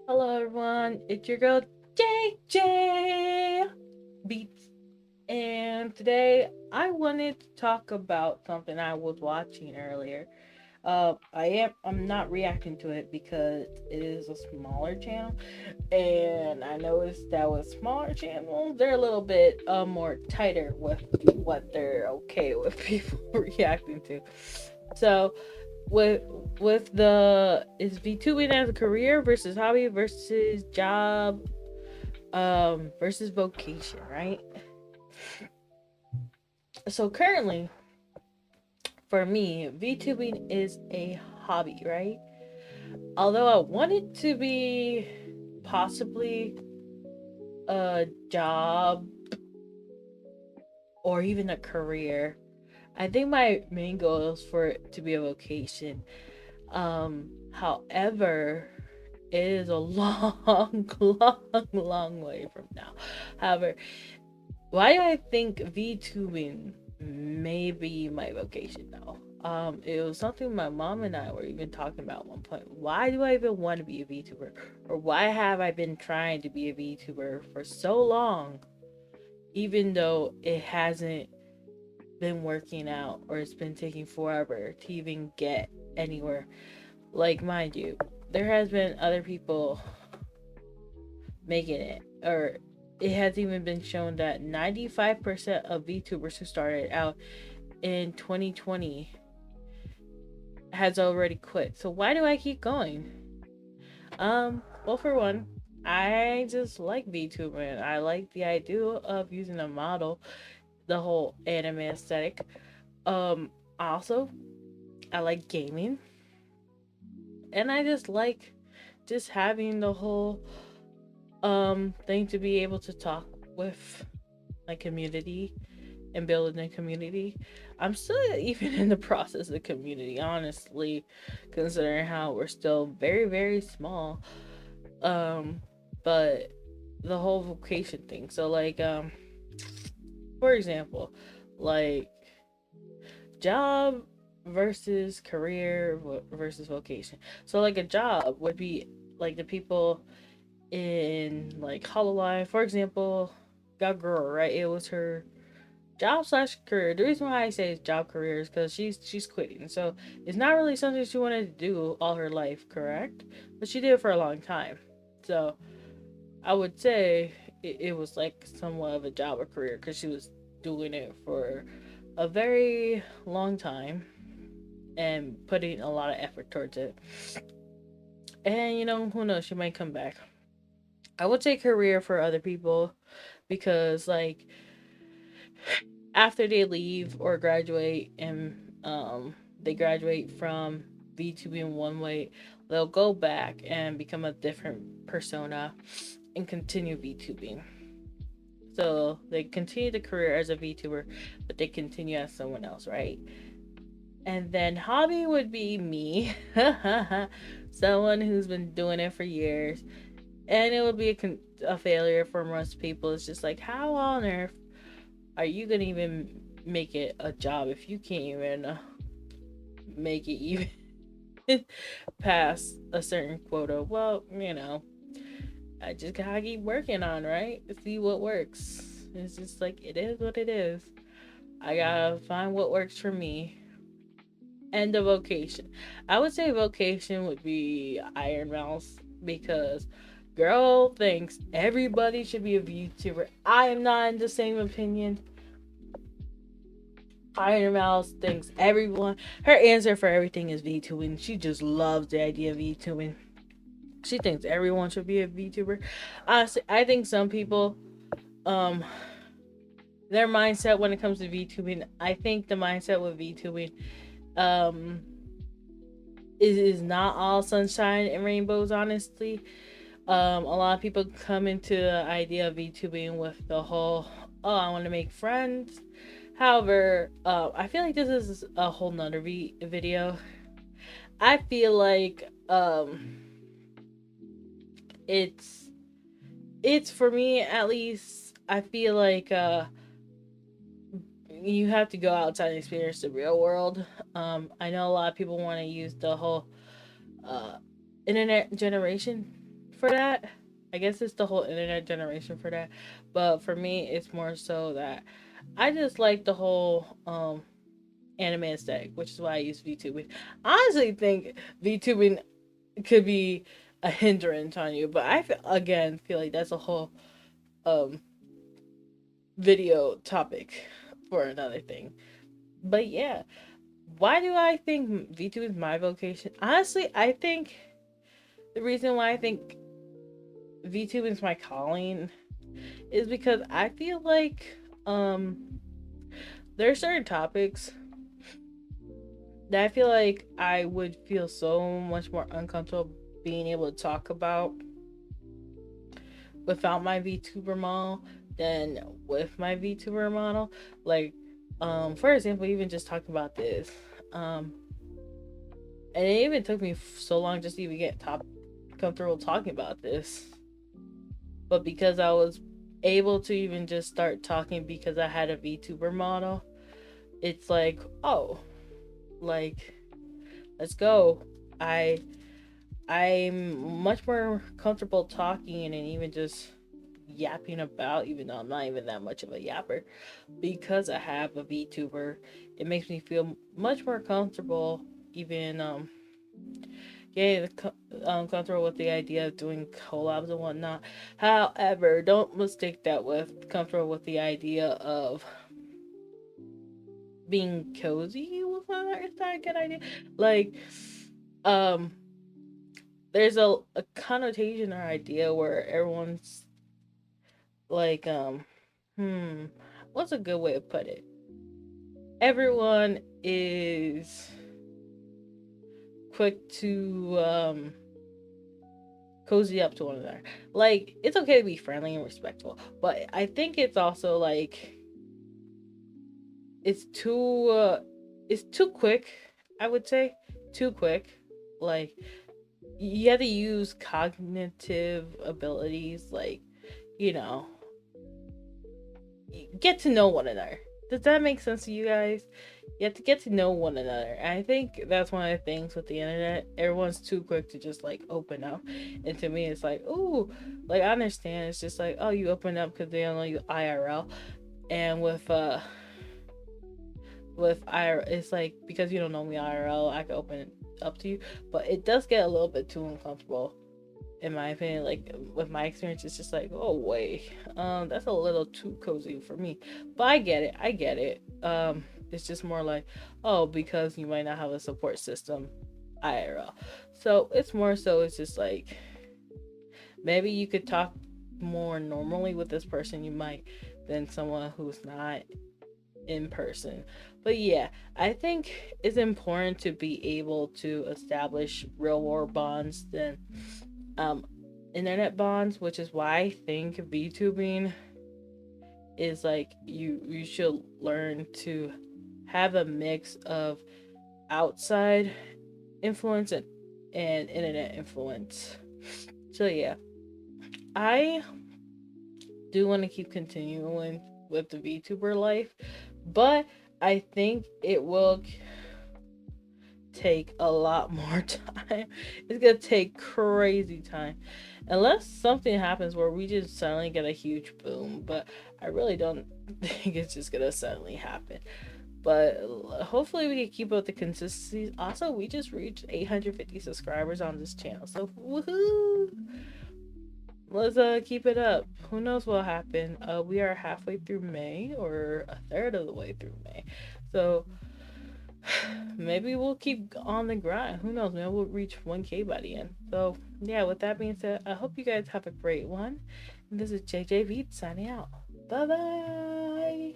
Hello everyone, it's your girl JJ Beats, and today I wanted to talk about something I was watching earlier. I'm not reacting to it because it is a smaller channel, and I noticed that with smaller channels they're a little bit more tighter with what they're okay with people reacting to. So with the is VTubing as a career versus hobby versus job versus vocation, right? So currently for me, VTubing is a hobby, right? Although I want it to be possibly a job or even a career, I think my main goal is for it to be a vocation. However, it is a long, long way from now. However, why do I think VTubing may be my vocation though? It was something my mom and I were even talking about at one point. Why do I even want to be a VTuber? Or why have I been trying to be a VTuber for so long, even though it hasn't been working out or it's been taking forever to even get anywhere? Like, mind you, there has been other people making it, or it has even been shown that 95% of VTubers who started out in 2020 has already quit. So why do I keep going? Well, for one, I just like VTubing. I like the idea of using a model, the whole anime aesthetic. Um, also, I like gaming, and I just like just having the whole thing to be able to talk with my community and building a community. I'm still even in the process of community, honestly, considering how we're still very, very small. Um, but the whole vocation thing. So like for example, like job versus career versus vocation. So like a job would be like the people in like Hollow Life, for example, got girl, right? It was her job slash career. The reason why I say it's job career is because she's quitting. So it's not really something she wanted to do all her life, correct? But she did it for a long time. So I would say it was like somewhat of a job or career because she was doing it for a very long time and putting a lot of effort towards it. And who knows, she might come back. I would say career for other people because like after they leave or graduate and they graduate from VTubing in one way, they'll go back and become a different persona and continue VTubing. So they continue the career as a VTuber, but they continue as someone else, right? And then hobby would be me, someone who's been doing it for years, and it would be a failure for most people. It's just like, how on earth are you gonna even make it a job if you can't even make it even past a certain quota? Well, I just gotta keep working on, right? See what works. It's just like it is what it is. I gotta find what works for me. And the vocation. I would say vocation would be Iron Mouse because girl thinks everybody should be a VTuber. I am not in the same opinion. Iron Mouse thinks everyone, her answer for everything is VTubing. She just loves the idea of VTubing. She thinks everyone should be a VTuber. Honestly, I think some people, um, their mindset when it comes to VTubing, I think the mindset with VTubing, um, is not all sunshine and rainbows, honestly. A lot of people come into the idea of VTubing with the whole, oh, I want to make friends. However, I feel like this is a whole nother video. I feel like it's it's for me at least. I feel like you have to go outside and experience the real world. I know a lot of people want to use the whole uh internet generation for that. I guess it's the whole internet generation for that. But for me, it's more so that I just like the whole anime aesthetic, which is why I use VTubing. I honestly think VTubing could be a hindrance on you, but again feel like that's a whole um video topic for another thing. But yeah, why do I think VTubing is my vocation? Honestly, I think the reason why I think VTubing is my calling is because I feel like there are certain topics that I feel like I would feel so much more uncomfortable being able to talk about without my VTuber model than with my VTuber model. Like, for example, even just talking about this, and it even took me so long just to even get comfortable talking about this. But because I was able to even just start talking because I had a VTuber model, it's like, oh, like, let's go. I'm much more comfortable talking and even just yapping about, even though I'm not even that much of a yapper, because I have a VTuber. It makes me feel much more comfortable, even getting comfortable with the idea of doing collabs and whatnot. However, don't mistake that with comfortable with the idea of being cozy with another. Is that a good idea? Like, um, there's a connotation or idea where everyone's like, what's a good way to put it? Everyone is quick to cozy up to one another. Like, it's okay to be friendly and respectful, but I think it's also like it's too quick. I would say too quick. Like, you have to use cognitive abilities, like, you know, get to know one another. Does that make sense to you guys? You have to get to know one another. And I think that's one of the things with the internet. Everyone's too quick to just like open up. And to me, it's like, ooh, like I understand. It's just like, oh, you open up because they don't know you IRL. And with IRL, it's like, because you don't know me IRL, I can open it up to you. But it does get a little bit too uncomfortable, in my opinion. Like, with my experience, it's just like, oh wait, that's a little too cozy for me. But I get it. It's just more like, oh, because you might not have a support system IRL. So it's more so, it's just like, maybe you could talk more normally with this person, you might, than someone who's not in person. But yeah, I think it's important to be able to establish real world bonds than um internet bonds, which is why I think VTubing is like, you should learn to have a mix of outside influence and internet influence. So yeah, I do want to keep continuing with the VTuber life, but I think it will take a lot more time. It's gonna take crazy time, unless something happens where we just suddenly get a huge boom. But I really don't think it's just gonna suddenly happen. But hopefully we can keep up the consistency. Also, we just reached 850 subscribers on this channel, so woohoo! Let's keep it up. Who knows what'll happen? We are halfway through May, or a third of the way through May, so maybe we'll keep on the grind. Who knows? Maybe we'll reach 1K by the end. So yeah, with that being said, I hope you guys have a great one. And this is JJV signing out. Bye bye.